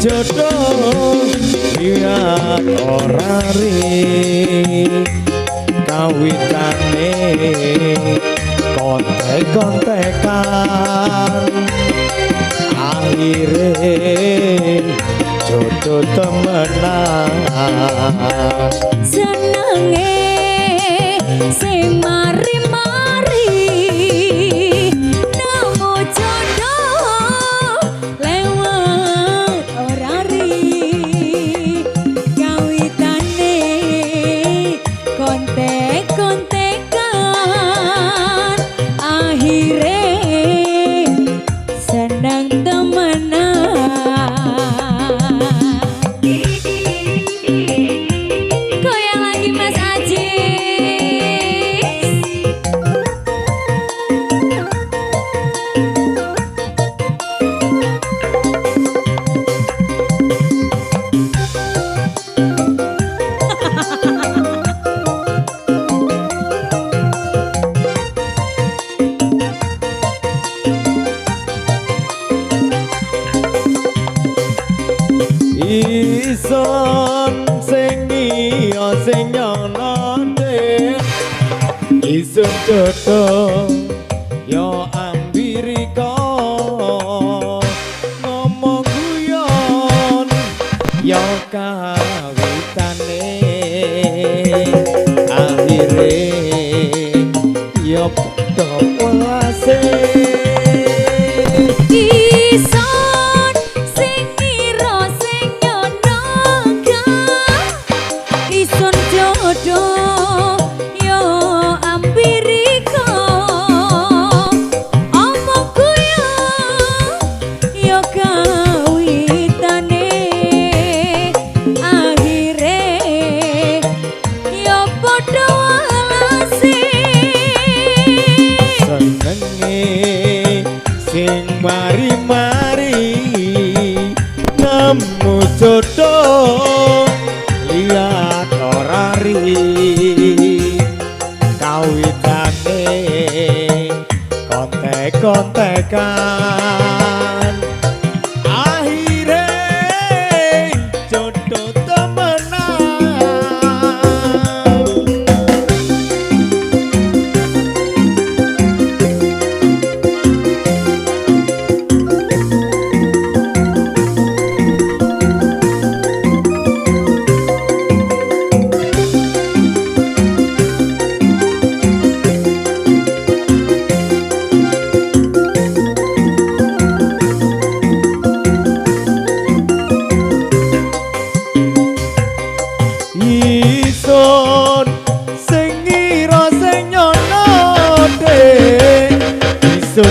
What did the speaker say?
jodoh lihat ora ri kawitane kontek-kontekan akhire jodoh temenan senenge sing mari-mari nemu jodoh lewat ora ri kawitane kontek-kontekan akhire seneng temenan. Goyang lagi Mas Ajis. ison sing iya sing nyanate isun jodoh yo ambirika ngomong guyon yo kawitane akhire yo padha welase Ison sing ira sing nyonoga ison jodoh yo ambirika omong guyon yo kawitane akhire yo padha welase senenge sing mari-mari nemu jodoh lihat ora ri kawitane kontek-kontekan akhire jodoh temenan. Ison sing ira sing nyonote isun